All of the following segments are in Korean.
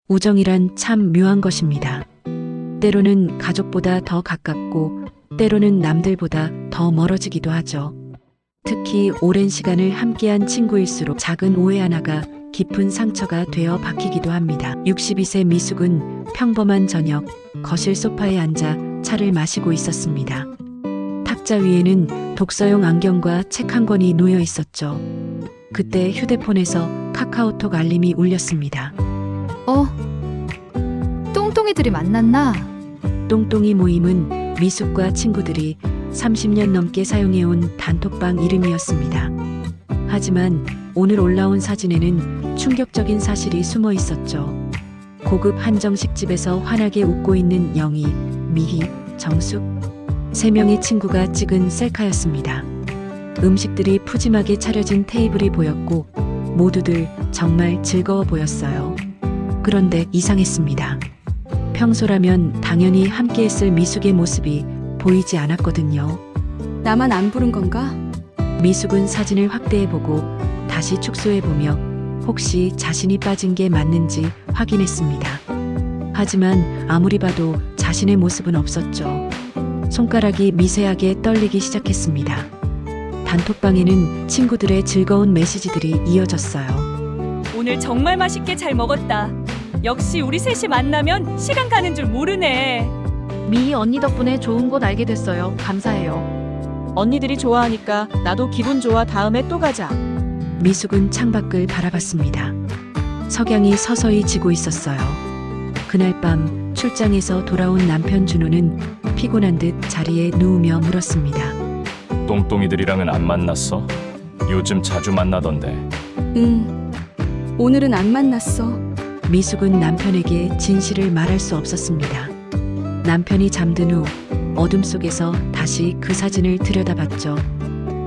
우정이란 참 묘한 것입니다. 때로는 가족보다 더 가깝고 때로는 남들보다 더 멀어지기도 하죠. 특히 오랜 시간을 함께한 친구일수록 작은 오해 하나가 깊은 상처가 되어 박히기도 합니다. 62세 미숙은 평범한 저녁 거실 소파에 앉아 차를 마시고 있었습니다. 탁자 위에는 독서용 안경과 책 한 권이 놓여 있었죠. 그때 휴대폰에서 카카오톡 알림이 울렸습니다. 똥똥이들이 만났나? 똥똥이 모임은 미숙과 친구들이 30년 넘게 사용해온 단톡방 이름이었습니다. 하지만 오늘 올라온 사진에는 충격적인 사실이 숨어 있었죠. 고급 한정식 집에서 환하게 웃고 있는 영희, 미희, 정숙 3명의 친구가 찍은 셀카였습니다. 음식들이 푸짐하게 차려진 테이블이 보였고 모두들 정말 즐거워 보였어요. 그런데 이상했습니다. 평소라면 당연히 함께했을 미숙의 모습이 보이지 않았거든요. 나만 안 부른 건가? 미숙은 사진을 확대해보고 다시 축소해보며 혹시 자신이 빠진 게 맞는지 확인했습니다. 하지만 아무리 봐도 자신의 모습은 없었죠. 손가락이 미세하게 떨리기 시작했습니다. 단톡방에는 친구들의 즐거운 메시지들이 이어졌어요. 오늘 정말 맛있게 잘 먹었다. 역시 우리 셋이 만나면 시간 가는 줄 모르네. 미희 언니 덕분에 좋은 곳 알게 됐어요. 감사해요. 언니들이 좋아하니까 나도 기분 좋아. 다음에 또 가자. 미숙은 창밖을 바라봤습니다. 석양이 서서히 지고 있었어요. 그날 밤 출장에서 돌아온 남편 준호는 피곤한 듯 자리에 누우며 물었습니다. 똥똥이들이랑은 안 만났어? 요즘 자주 만나던데. 응. 오늘은 안 만났어. 미숙은 남편에게 진실을 말할 수 없었습니다. 남편이 잠든 후 어둠 속에서 다시 그 사진을 들여다봤죠.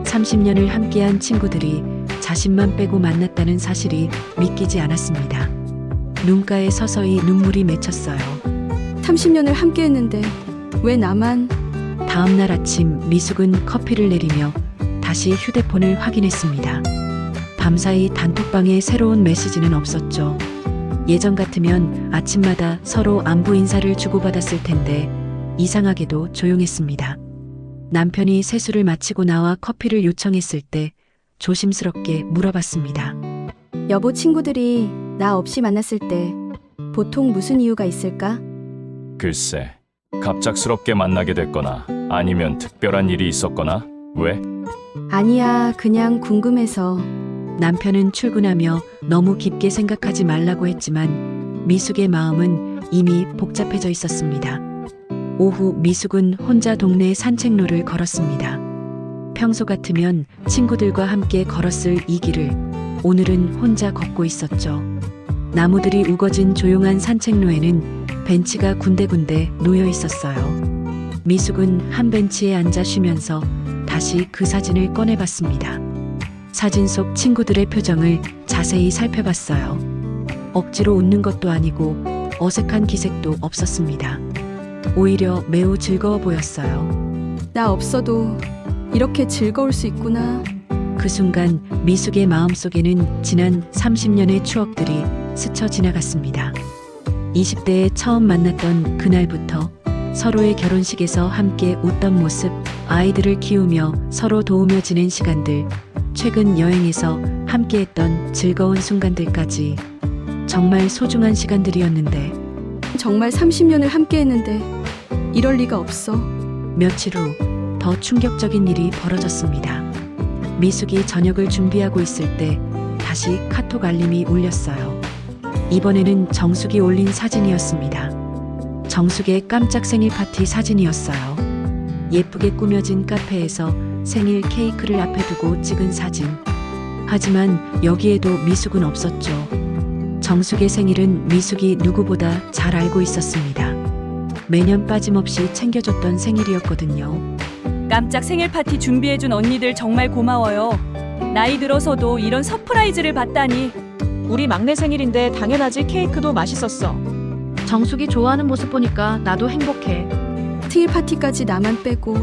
30년을 함께한 친구들이 자신만 빼고 만났다는 사실이 믿기지 않았습니다. 눈가에 서서히 눈물이 맺혔어요. 30년을 함께 했는데 왜 나만? 다음 날 아침 미숙은 커피를 내리며 다시 휴대폰을 확인했습니다. 밤사이 단톡방에 새로운 메시지는 없었죠. 예전 같으면 아침마다 서로 안부 인사를 주고받았을 텐데 이상하게도 조용했습니다. 남편이 세수를 마치고 나와 커피를 요청했을 때 조심스럽게 물어봤습니다. 여보, 친구들이 나 없이 만났을 때 보통 무슨 이유가 있을까? 글쎄, 갑작스럽게 만나게 됐거나 아니면 특별한 일이 있었거나. 왜? 아니야, 그냥 궁금해서. 남편은 출근하며 너무 깊게 생각하지 말라고 했지만 미숙의 마음은 이미 복잡해져 있었습니다. 오후 미숙은 혼자 동네 산책로를 걸었습니다. 평소 같으면 친구들과 함께 걸었을 이 길을 오늘은 혼자 걷고 있었죠. 나무들이 우거진 조용한 산책로에는 벤치가 군데군데 놓여 있었어요. 미숙은 한 벤치에 앉아 쉬면서 다시 그 사진을 꺼내봤습니다. 사진 속 친구들의 표정을 자세히 살펴봤어요. 억지로 웃는 것도 아니고 어색한 기색도 없었습니다. 오히려 매우 즐거워 보였어요. 나 없어도 이렇게 즐거울 수 있구나. 그 순간 미숙의 마음속에는 지난 30년의 추억들이 스쳐 지나갔습니다. 20대에 처음 만났던 그날부터 서로의 결혼식에서 함께 웃던 모습, 아이들을 키우며 서로 도우며 지낸 시간들, 최근 여행에서 함께했던 즐거운 순간들까지 정말 소중한 시간들이었는데 정말 30년을 함께 했는데 이럴 리가 없어. 며칠 후 더 충격적인 일이 벌어졌습니다. 미숙이 저녁을 준비하고 있을 때 다시 카톡 알림이 울렸어요. 이번에는 정숙이 올린 사진이었습니다. 정숙의 깜짝 생일 파티 사진이었어요. 예쁘게 꾸며진 카페에서 생일 케이크를 앞에 두고 찍은 사진. 하지만 여기에도 미숙은 없었죠. 정숙의 생일은 미숙이 누구보다 잘 알고 있었습니다. 매년 빠짐없이 챙겨줬던 생일이었거든요. 깜짝 생일 파티 준비해준 언니들 정말 고마워요. 나이 들어서도 이런 서프라이즈를 받다니. 우리 막내 생일인데 당연하지. 케이크도 맛있었어. 정숙이 좋아하는 모습 보니까 나도 행복해. 생일 파티까지 나만 빼고.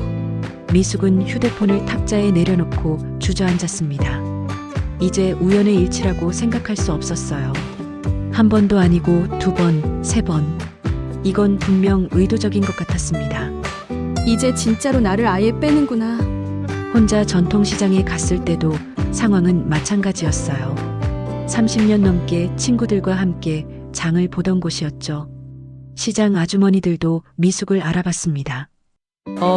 미숙은 휴대폰을 탁자에 내려놓고 주저앉았습니다. 이제 우연의 일치라고 생각할 수 없었어요. 한 번도 아니고 두 번, 세 번. 이건 분명 의도적인 것 같았습니다. 이제 진짜로 나를 아예 빼는구나. 혼자 전통시장에 갔을 때도 상황은 마찬가지였어요. 30년 넘게 친구들과 함께 장을 보던 곳이었죠. 시장 아주머니들도 미숙을 알아봤습니다.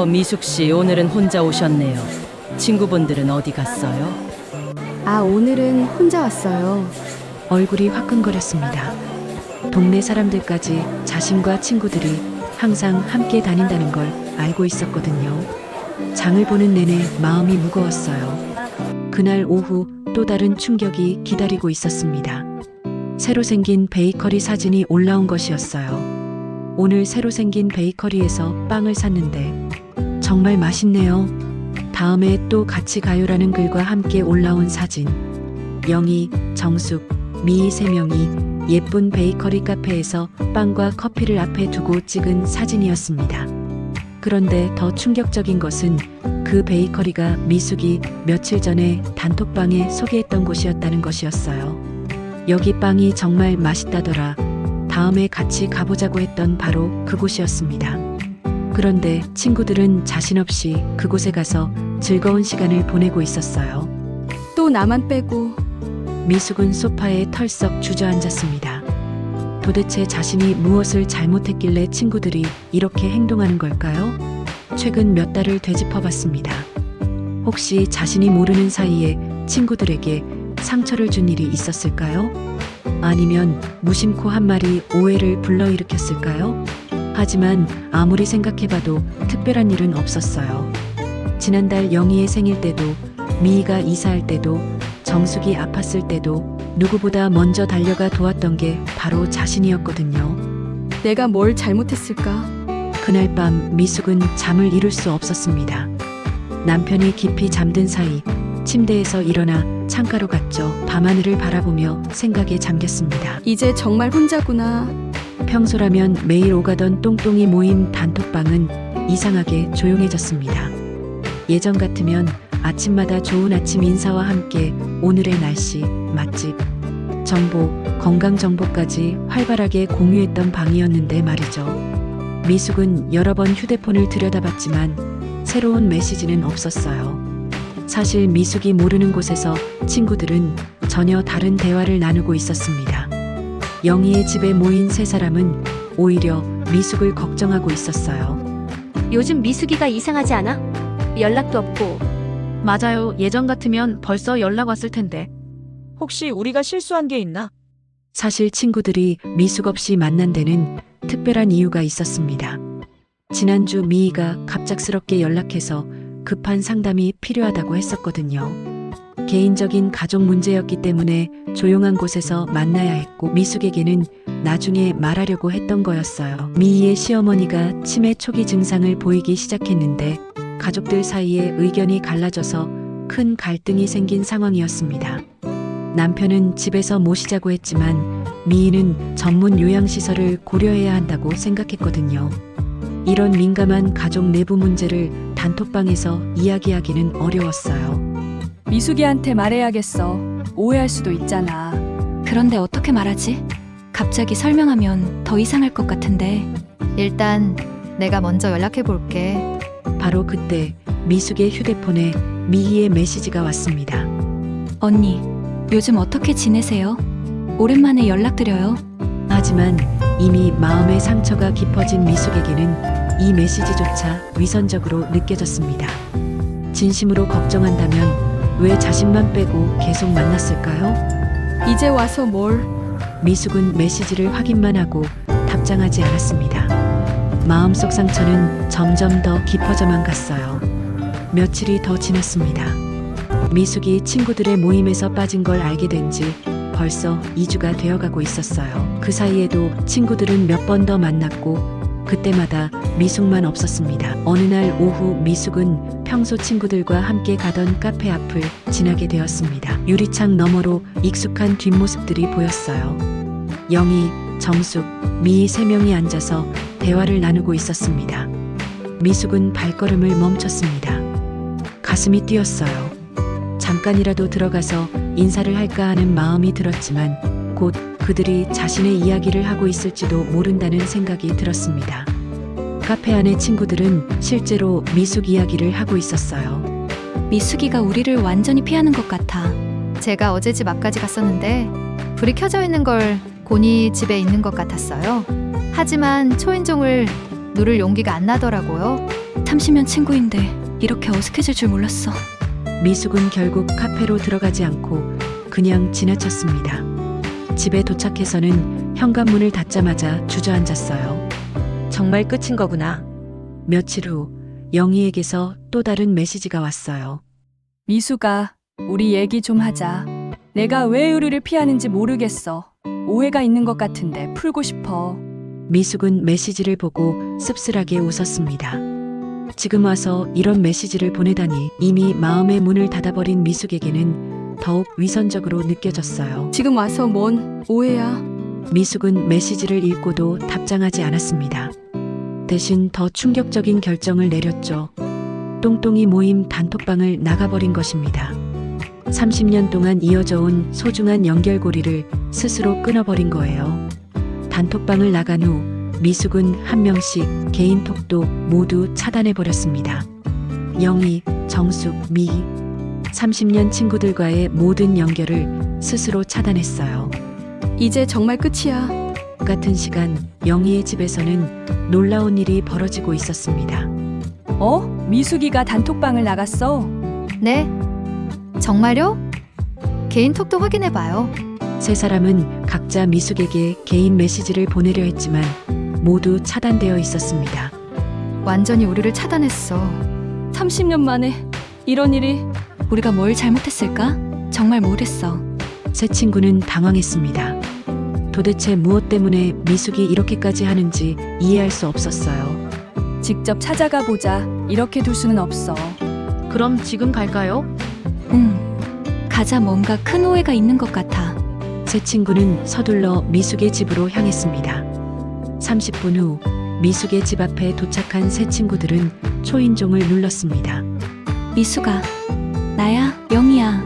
미숙 씨, 오늘은 혼자 오셨네요. 친구분들은 어디 갔어요? 아, 오늘은 혼자 왔어요. 얼굴이 화끈거렸습니다. 동네 사람들까지 자신과 친구들이 항상 함께 다닌다는 걸 알고 있었거든요. 장을 보는 내내 마음이 무거웠어요. 그날 오후 또 다른 충격이 기다리고 있었습니다. 새로 생긴 베이커리 사진이 올라온 것이었어요. 오늘 새로 생긴 베이커리에서 빵을 샀는데 정말 맛있네요. 다음에 또 같이 가요라는 글과 함께 올라온 사진. 영희, 정숙, 미희 3명이 예쁜 베이커리 카페에서 빵과 커피를 앞에 두고 찍은 사진이었습니다. 그런데 더 충격적인 것은 그 베이커리가 미숙이 며칠 전에 단톡방에 소개했던 곳이었다는 것이었어요. 여기 빵이 정말 맛있다더라. 다음에 같이 가보자고 했던 바로 그곳이었습니다. 그런데 친구들은 자신없이 그곳에 가서 즐거운 시간을 보내고 있었어요. 또 나만 빼고. 미숙은 소파에 털썩 주저앉았습니다. 도대체 자신이 무엇을 잘못했길래 친구들이 이렇게 행동하는 걸까요? 최근 몇 달을 되짚어봤습니다. 혹시 자신이 모르는 사이에 친구들에게 상처를 준 일이 있었을까요? 아니면 무심코 한 말이 오해를 불러일으켰을까요? 하지만 아무리 생각해봐도 특별한 일은 없었어요. 지난달 영희의 생일 때도, 미희가 이사할 때도, 정숙이 아팠을 때도 누구보다 먼저 달려가 도왔던 게 바로 자신이었거든요. 내가 뭘 잘못했을까? 그날 밤 미숙은 잠을 이룰 수 없었습니다. 남편이 깊이 잠든 사이 침대에서 일어나 창가로 갔죠. 밤하늘을 바라보며 생각에 잠겼습니다. 이제 정말 혼자구나. 평소라면 매일 오가던 똥똥이 모임 단톡방은 이상하게 조용해졌습니다. 예전 같으면 아침마다 좋은 아침 인사와 함께 오늘의 날씨, 맛집, 정보, 건강 정보까지 활발하게 공유했던 방이었는데 말이죠. 미숙은 여러 번 휴대폰을 들여다봤지만 새로운 메시지는 없었어요. 사실 미숙이 모르는 곳에서 친구들은 전혀 다른 대화를 나누고 있었습니다. 영희의 집에 모인 세 사람은 오히려 미숙을 걱정하고 있었어요. 요즘 미숙이가 이상하지 않아? 연락도 없고. 맞아요. 예전 같으면 벌써 연락 왔을 텐데. 혹시 우리가 실수한 게 있나? 사실 친구들이 미숙 없이 만난 데는 특별한 이유가 있었습니다. 지난주 미희가 갑작스럽게 연락해서 급한 상담이 필요하다고 했었거든요. 개인적인 가족 문제였기 때문에 조용한 곳에서 만나야 했고 미숙에게는 나중에 말하려고 했던 거였어요. 미희의 시어머니가 치매 초기 증상을 보이기 시작했는데 가족들 사이에 의견이 갈라져서 큰 갈등이 생긴 상황이었습니다. 남편은 집에서 모시자고 했지만 미희는 전문 요양시설을 고려해야 한다고 생각했거든요. 이런 민감한 가족 내부 문제를 단톡방에서 이야기하기는 어려웠어요. 미숙이한테 말해야겠어. 오해할 수도 있잖아. 그런데 어떻게 말하지? 갑자기 설명하면 더 이상할 것 같은데. 일단 내가 먼저 연락해 볼게. 바로 그때 미숙의 휴대폰에 미희의 메시지가 왔습니다. 언니, 요즘 어떻게 지내세요? 오랜만에 연락드려요. 하지만 이미 마음의 상처가 깊어진 미숙에게는 이 메시지조차 위선적으로 느껴졌습니다. 진심으로 걱정한다면 왜 자신만 빼고 계속 만났을까요? 이제 와서 뭘? 미숙은 메시지를 확인만 하고 답장하지 않았습니다. 마음속 상처는 점점 더 깊어져만 갔어요. 며칠이 더 지났습니다. 미숙이 친구들의 모임에서 빠진 걸 알게 된 지 벌써 2주가 되어가고 있었어요. 그 사이에도 친구들은 몇 번 더 만났고 그때마다 미숙만 없었습니다. 어느 날 오후 미숙은 평소 친구들과 함께 가던 카페 앞을 지나게 되었습니다. 유리창 너머로 익숙한 뒷모습들이 보였어요. 영희, 정숙, 미희 3명이 앉아서 대화를 나누고 있었습니다. 미숙은 발걸음을 멈췄습니다. 가슴이 뛰었어요. 잠깐이라도 들어가서 인사를 할까 하는 마음이 들었지만 곧 그들이 자신의 이야기를 하고 있을지도 모른다는 생각이 들었습니다. 카페 안의 친구들은 실제로 미숙 이야기를 하고 있었어요. 미숙이가 우리를 완전히 피하는 것 같아. 제가 어제 집 앞까지 갔었는데 불이 켜져 있는 걸 곤이 집에 있는 것 같았어요. 하지만 초인종을 누를 용기가 안 나더라고요. 30년 친구인데 이렇게 어색해질 줄 몰랐어. 미숙은 결국 카페로 들어가지 않고 그냥 지나쳤습니다. 집에 도착해서는 현관문을 닫자마자 주저앉았어요. 정말 끝인 거구나. 며칠 후 영희에게서 또 다른 메시지가 왔어요. 미수가, 우리 얘기 좀 하자. 내가 왜 의류를 피하는지 모르겠어. 오해가 있는 것 같은데 풀고 싶어. 미숙은 메시지를 보고 씁쓸하게 웃었습니다. 지금 와서 이런 메시지를 보내다니. 이미 마음의 문을 닫아버린 미숙에게는 더욱 위선적으로 느껴졌어요. 지금 와서 뭔 오해야. 미숙은 메시지를 읽고도 답장하지 않았습니다. 대신 더 충격적인 결정을 내렸죠. 똥똥이 모임 단톡방을 나가버린 것입니다. 30년 동안 이어져 온 소중한 연결고리를 스스로 끊어버린 거예요. 단톡방을 나간 후 미숙은 한 명씩 개인 톡도 모두 차단해버렸습니다. 영희, 정숙, 미 30년 친구들과의 모든 연결을 스스로 차단했어요. 이제 정말 끝이야. 같은 시간 영희의 집에서는 놀라운 일이 벌어지고 있었습니다. 미숙이가 단톡방을 나갔어? 네? 정말요? 개인 톡도 확인해봐요. 세 사람은 각자 미숙에게 개인 메시지를 보내려 했지만 모두 차단되어 있었습니다. 완전히 우리를 차단했어. 30년 만에 이런 일이. 우리가 뭘 잘못했을까? 정말 뭘 했어? 세 친구는 당황했습니다. 도대체 무엇 때문에 미숙이 이렇게까지 하는지 이해할 수 없었어요. 직접 찾아가 보자. 이렇게 둘 수는 없어. 그럼 지금 갈까요? 가자. 뭔가 큰 오해가 있는 것 같아. 세 친구는 서둘러 미숙의 집으로 향했습니다. 30분 후 미숙의 집 앞에 도착한 세 친구들은 초인종을 눌렀습니다. 미숙아, 나야, 영희야.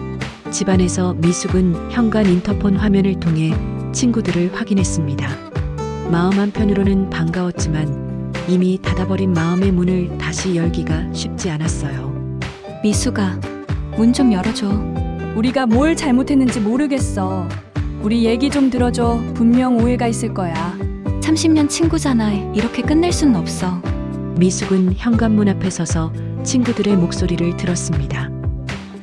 집안에서 미숙은 현관 인터폰 화면을 통해 친구들을 확인했습니다. 마음 한편으로는 반가웠지만 이미 닫아버린 마음의 문을 다시 열기가 쉽지 않았어요. 미숙아, 문 좀 열어줘. 우리가 뭘 잘못했는지 모르겠어. 우리 얘기 좀 들어줘. 분명 오해가 있을 거야. 30년 친구잖아. 이렇게 끝낼 수는 없어. 미숙은 현관문 앞에 서서 친구들의 목소리를 들었습니다.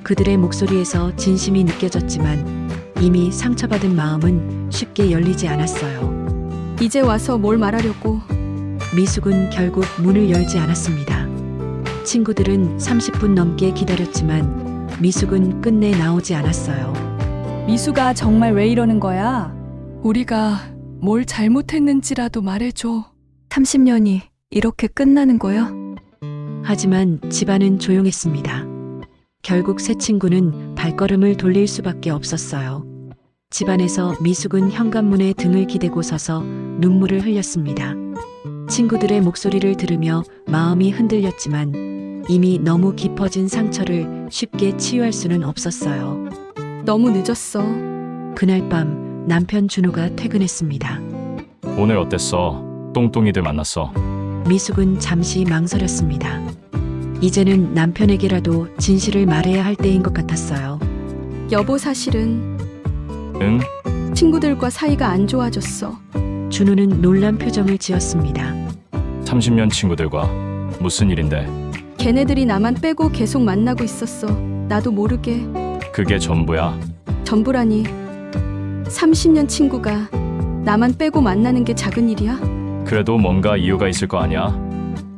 그들의 목소리에서 진심이 느껴졌지만 이미 상처받은 마음은 쉽게 열리지 않았어요. 이제 와서 뭘 말하려고. 미숙은 결국 문을 열지 않았습니다. 친구들은 30분 넘게 기다렸지만 미숙은 끝내 나오지 않았어요. 미수가 정말 왜 이러는 거야? 우리가 뭘 잘못했는지라도 말해줘. 30년이 이렇게 끝나는 거야? 하지만 집안은 조용했습니다. 결국 세 친구는 발걸음을 돌릴 수밖에 없었어요. 집안에서 미숙은 현관문에 등을 기대고 서서 눈물을 흘렸습니다. 친구들의 목소리를 들으며 마음이 흔들렸지만 이미 너무 깊어진 상처를 쉽게 치유할 수는 없었어요. 너무 늦었어. 그날 밤 남편 준호가 퇴근했습니다. 오늘 어땠어? 똥똥이들 만났어. 미숙은 잠시 망설였습니다. 이제는 남편에게라도 진실을 말해야 할 때인 것 같았어요. 여보, 사실은 응? 친구들과 사이가 안 좋아졌어. 준호는 놀란 표정을 지었습니다. 30년 친구들과 무슨 일인데? 걔네들이 나만 빼고 계속 만나고 있었어. 나도 모르게. 그게 전부야? 전부라니. 30년 친구가 나만 빼고 만나는 게 작은 일이야? 그래도 뭔가 이유가 있을 거 아니야?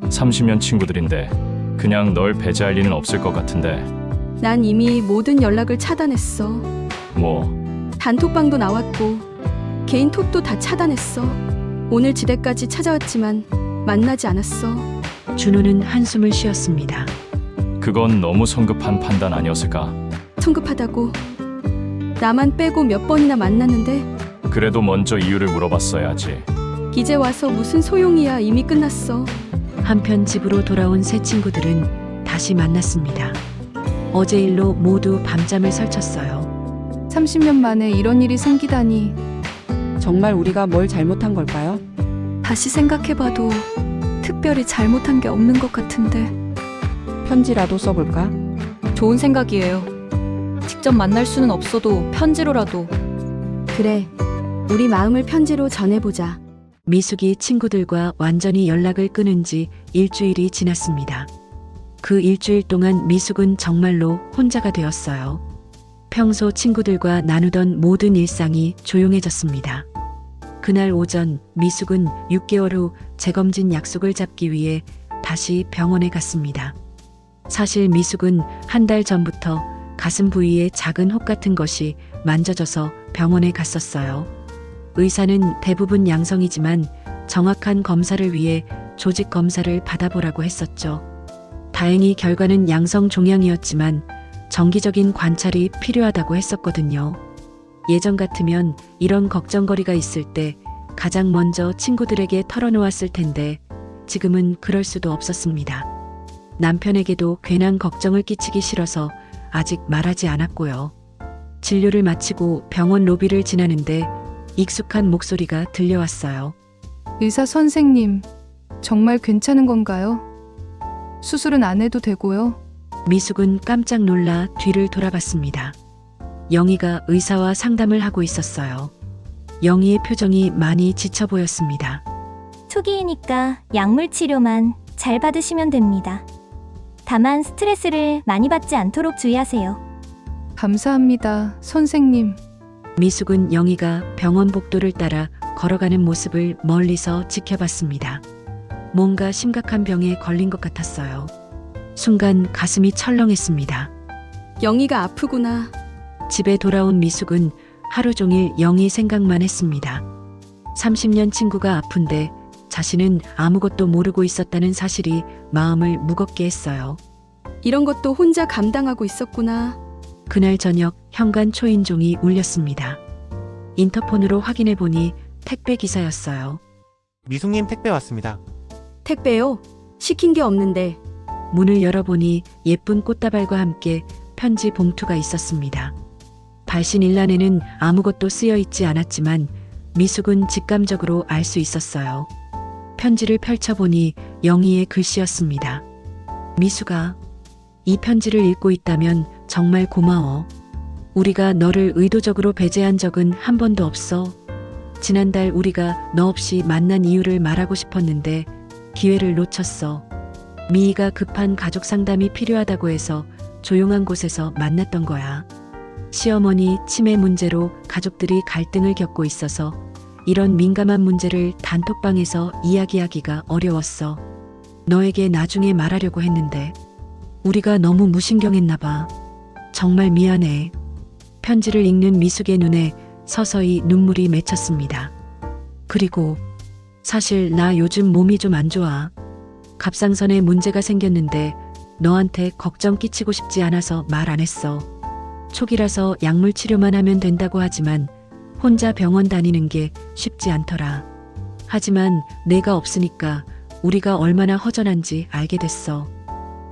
30년 친구들인데 그냥 널 배제할 리는 없을 것 같은데. 난 이미 모든 연락을 차단했어. 뭐? 단톡방도 나왔고 개인 톡도 다 차단했어. 오늘 지대까지 찾아왔지만 만나지 않았어. 준호는 한숨을 쉬었습니다. 그건 너무 성급한 판단 아니었을까? 성급하다고. 나만 빼고 몇 번이나 만났는데 그래도 먼저 이유를 물어봤어야지. 이제 와서 무슨 소용이야. 이미 끝났어. 한편 집으로 돌아온 세 친구들은 다시 만났습니다. 어제 일로 모두 밤잠을 설쳤어요. 30년 만에 이런 일이 생기다니. 정말 우리가 뭘 잘못한 걸까요? 다시 생각해봐도 특별히 잘못한 게 없는 것 같은데. 편지라도 써볼까? 좋은 생각이에요. 직접 만날 수는 없어도 편지로라도. 그래, 우리 마음을 편지로 전해보자. 미숙이 친구들과 완전히 연락을 끊은 지 일주일이 지났습니다. 그 일주일 동안 미숙은 정말로 혼자가 되었어요. 평소 친구들과 나누던 모든 일상이 조용해졌습니다. 그날 오전 미숙은 6개월 후 재검진 약속을 잡기 위해 다시 병원에 갔습니다. 사실 미숙은 한 달 전부터 가슴 부위에 작은 혹 같은 것이 만져져서 병원에 갔었어요. 의사는 대부분 양성이지만 정확한 검사를 위해 조직 검사를 받아보라고 했었죠. 다행히 결과는 양성 종양이었지만 정기적인 관찰이 필요하다고 했었거든요. 예전 같으면 이런 걱정거리가 있을 때 가장 먼저 친구들에게 털어놓았을 텐데 지금은 그럴 수도 없었습니다. 남편에게도 괜한 걱정을 끼치기 싫어서 아직 말하지 않았고요. 진료를 마치고 병원 로비를 지나는데 익숙한 목소리가 들려왔어요. 의사 선생님, 정말 괜찮은 건가요? 수술은 안 해도 되고요. 미숙은 깜짝 놀라 뒤를 돌아봤습니다. 영희가 의사와 상담을 하고 있었어요. 영희의 표정이 많이 지쳐 보였습니다. 초기이니까 약물 치료만 잘 받으시면 됩니다. 다만 스트레스를 많이 받지 않도록 주의하세요. 감사합니다, 선생님. 미숙은 영희가 병원 복도를 따라 걸어가는 모습을 멀리서 지켜봤습니다. 뭔가 심각한 병에 걸린 것 같았어요. 순간 가슴이 철렁했습니다. 영희가 아프구나. 집에 돌아온 미숙은 하루 종일 영희 생각만 했습니다. 30년 친구가 아픈데 자신은 아무것도 모르고 있었다는 사실이 마음을 무겁게 했어요. 이런 것도 혼자 감당하고 있었구나. 그날 저녁 현관 초인종이 울렸습니다. 인터폰으로 확인해 보니 택배 기사였어요. 미숙님 택배 왔습니다. 택배요? 시킨 게 없는데. 문을 열어보니 예쁜 꽃다발과 함께 편지 봉투가 있었습니다. 발신 일란에는 아무것도 쓰여 있지 않았지만 미숙은 직감적으로 알 수 있었어요. 편지를 펼쳐보니 영희의 글씨였습니다. 미숙아, 이 편지를 읽고 있다면 정말 고마워. 우리가 너를 의도적으로 배제한 적은 한 번도 없어. 지난달 우리가 너 없이 만난 이유를 말하고 싶었는데 기회를 놓쳤어. 미희가 급한 가족 상담이 필요하다고 해서 조용한 곳에서 만났던 거야. 시어머니 치매 문제로 가족들이 갈등을 겪고 있어서 이런 민감한 문제를 단톡방에서 이야기하기가 어려웠어. 너에게 나중에 말하려고 했는데 우리가 너무 무신경했나 봐. 정말 미안해. 편지를 읽는 미숙의 눈에 서서히 눈물이 맺혔습니다. 그리고 사실 나 요즘 몸이 좀 안 좋아. 갑상선에 문제가 생겼는데 너한테 걱정 끼치고 싶지 않아서 말 안 했어. 초기라서 약물 치료만 하면 된다고 하지만 혼자 병원 다니는 게 쉽지 않더라. 하지만 내가 없으니까 우리가 얼마나 허전한지 알게 됐어.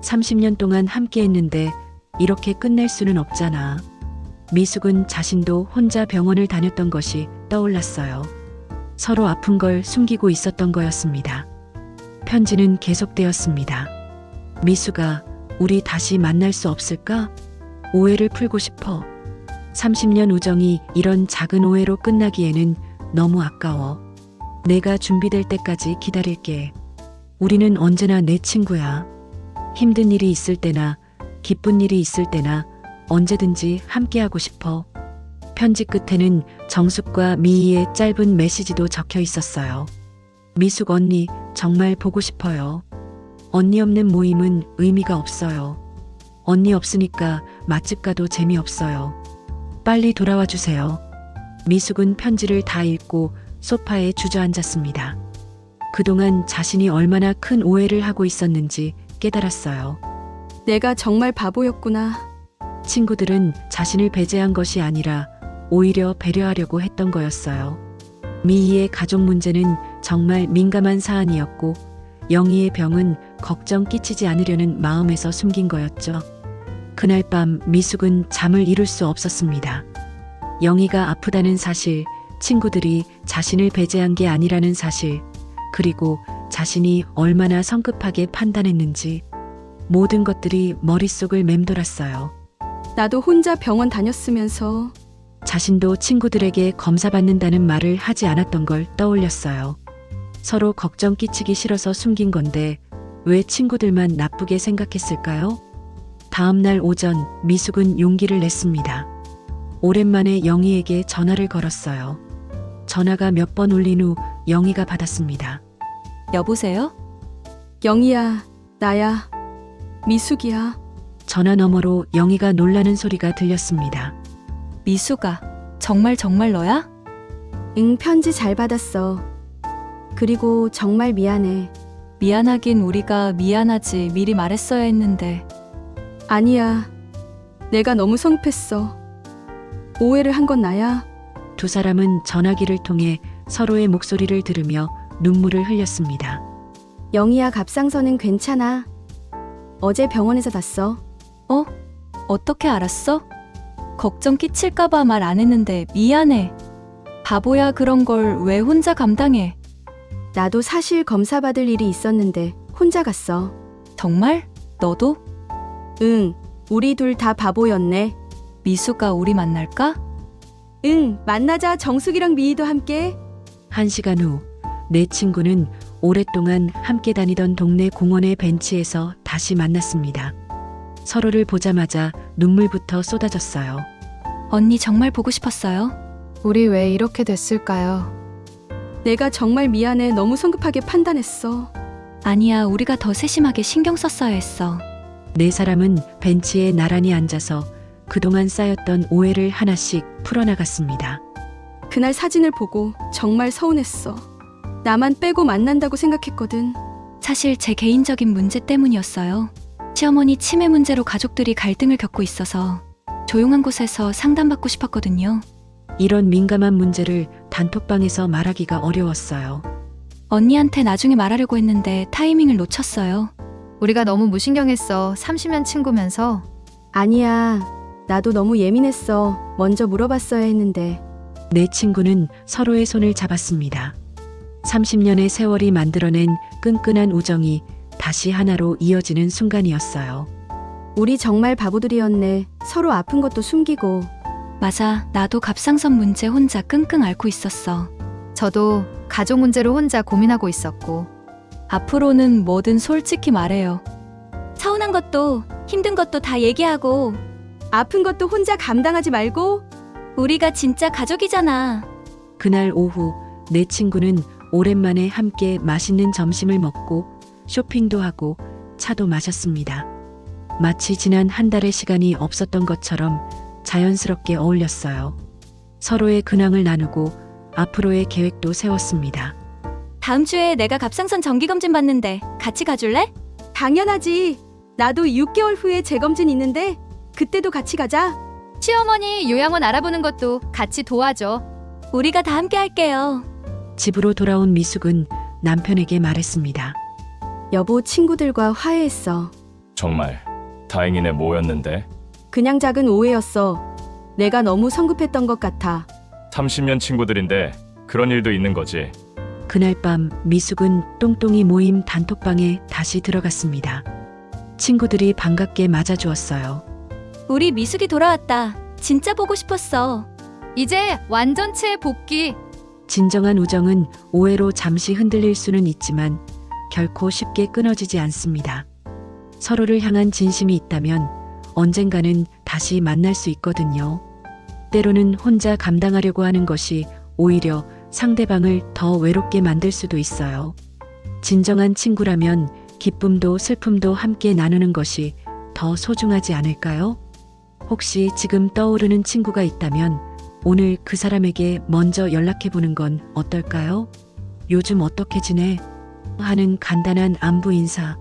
30년 동안 함께 했는데 이렇게 끝낼 수는 없잖아. 미숙은 자신도 혼자 병원을 다녔던 것이 떠올랐어요. 서로 아픈 걸 숨기고 있었던 거였습니다. 편지는 계속되었습니다. 미숙아, 우리 다시 만날 수 없을까? 오해를 풀고 싶어. 30년 우정이 이런 작은 오해로 끝나기에는 너무 아까워. 내가 준비될 때까지 기다릴게. 우리는 언제나 내 친구야. 힘든 일이 있을 때나 기쁜 일이 있을 때나 언제든지 함께하고 싶어. 편지 끝에는 정숙과 미희의 짧은 메시지도 적혀 있었어요. 미숙 언니, 정말 보고 싶어요. 언니 없는 모임은 의미가 없어요. 언니 없으니까 맛집 가도 재미없어요. 빨리 돌아와 주세요. 미숙은 편지를 다 읽고 소파에 주저앉았습니다. 그동안 자신이 얼마나 큰 오해를 하고 있었는지 깨달았어요. 내가 정말 바보였구나. 친구들은 자신을 배제한 것이 아니라 오히려 배려하려고 했던 거였어요. 미희의 가족 문제는 정말 민감한 사안이었고 영희의 병은 걱정 끼치지 않으려는 마음에서 숨긴 거였죠. 그날 밤 미숙은 잠을 이룰 수 없었습니다. 영희가 아프다는 사실, 친구들이 자신을 배제한 게 아니라는 사실, 그리고 자신이 얼마나 성급하게 판단했는지 모든 것들이 머릿속을 맴돌았어요. 나도 혼자 병원 다녔으면서 자신도 친구들에게 검사받는다는 말을 하지 않았던 걸 떠올렸어요. 서로 걱정 끼치기 싫어서 숨긴 건데 왜 친구들만 나쁘게 생각했을까요? 다음 날 오전 미숙은 용기를 냈습니다. 오랜만에 영희에게 전화를 걸었어요. 전화가 몇 번 울린 후 영희가 받았습니다. 여보세요? 영희야, 나야. 미숙이야. 전화 너머로 영희가 놀라는 소리가 들렸습니다. 미수가 정말 너야? 응, 편지 잘 받았어. 그리고 정말 미안해. 미안하긴 우리가 미안하지 미리 말했어야 했는데. 아니야. 내가 너무 성급했어. 오해를 한 건 나야. 두 사람은 전화기를 통해 서로의 목소리를 들으며 눈물을 흘렸습니다. 영희야, 갑상선은 괜찮아. 어제 병원에서 봤어. 어떻게 알았어? 걱정 끼칠까봐 말 안 했는데 미안해. 바보야, 그런 걸 왜 혼자 감당해? 나도 사실 검사 받을 일이 있었는데 혼자 갔어. 정말? 너도? 응, 우리 둘 다 바보였네. 미수가 우리 만날까? 응, 만나자. 정숙이랑 미희도 함께. 1시간 후 내 친구는 오랫동안 함께 다니던 동네 공원의 벤치에서 다시 만났습니다. 서로를 보자마자 눈물부터 쏟아졌어요. 언니 정말 보고 싶었어요. 우리 왜 이렇게 됐을까요? 내가 정말 미안해. 너무 성급하게 판단했어. 아니야, 우리가 더 세심하게 신경 썼어야 했어. 네 사람은 벤치에 나란히 앉아서 그동안 쌓였던 오해를 하나씩 풀어나갔습니다. 그날 사진을 보고 정말 서운했어. 나만 빼고 만난다고 생각했거든. 사실 제 개인적인 문제 때문이었어요. 시어머니 치매 문제로 가족들이 갈등을 겪고 있어서 조용한 곳에서 상담받고 싶었거든요. 이런 민감한 문제를 단톡방에서 말하기가 어려웠어요. 언니한테 나중에 말하려고 했는데 타이밍을 놓쳤어요. 우리가 너무 무신경했어. 30년 친구면서. 아니야. 나도 너무 예민했어. 먼저 물어봤어야 했는데. 내 친구는 서로의 손을 잡았습니다. 30년의 세월이 만들어낸 끈끈한 우정이 다시 하나로 이어지는 순간이었어요. 우리 정말 바보들이었네. 서로 아픈 것도 숨기고. 맞아, 나도 갑상선 문제 혼자 끙끙 앓고 있었어. 저도 가족 문제로 혼자 고민하고 있었고. 앞으로는 뭐든 솔직히 말해요. 서운한 것도 힘든 것도 다 얘기하고. 아픈 것도 혼자 감당하지 말고. 우리가 진짜 가족이잖아. 그날 오후 내 친구는 오랜만에 함께 맛있는 점심을 먹고 쇼핑도 하고 차도 마셨습니다. 마치 지난 한 달의 시간이 없었던 것처럼 자연스럽게 어울렸어요. 서로의 근황을 나누고 앞으로의 계획도 세웠습니다. 다음 주에 내가 갑상선 정기검진 받는데 같이 가줄래? 당연하지. 나도 6개월 후에 재검진 있는데 그때도 같이 가자. 시어머니 요양원 알아보는 것도 같이 도와줘. 우리가 다 함께 할게요. 집으로 돌아온 미숙은 남편에게 말했습니다. 여보, 친구들과 화해했어. 정말 다행이네. 뭐였는데? 그냥 작은 오해였어. 내가 너무 성급했던 것 같아. 30년 친구들인데 그런 일도 있는 거지. 그날 밤 미숙은 똥똥이 모임 단톡방에 다시 들어갔습니다. 친구들이 반갑게 맞아주었어요. 우리 미숙이 돌아왔다. 진짜 보고 싶었어. 이제 완전체 복귀. 진정한 우정은 오해로 잠시 흔들릴 수는 있지만 결코 쉽게 끊어지지 않습니다. 서로를 향한 진심이 있다면 언젠가는 다시 만날 수 있거든요. 때로는 혼자 감당하려고 하는 것이 오히려 상대방을 더 외롭게 만들 수도 있어요. 진정한 친구라면 기쁨도 슬픔도 함께 나누는 것이 더 소중하지 않을까요? 혹시 지금 떠오르는 친구가 있다면 오늘 그 사람에게 먼저 연락해보는 건 어떨까요? 요즘 어떻게 지내? 하는 간단한 안부 인사.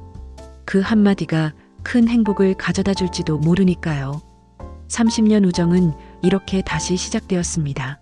그 한마디가 큰 행복을 가져다 줄지도 모르니까요. 30년 우정은 이렇게 다시 시작되었습니다.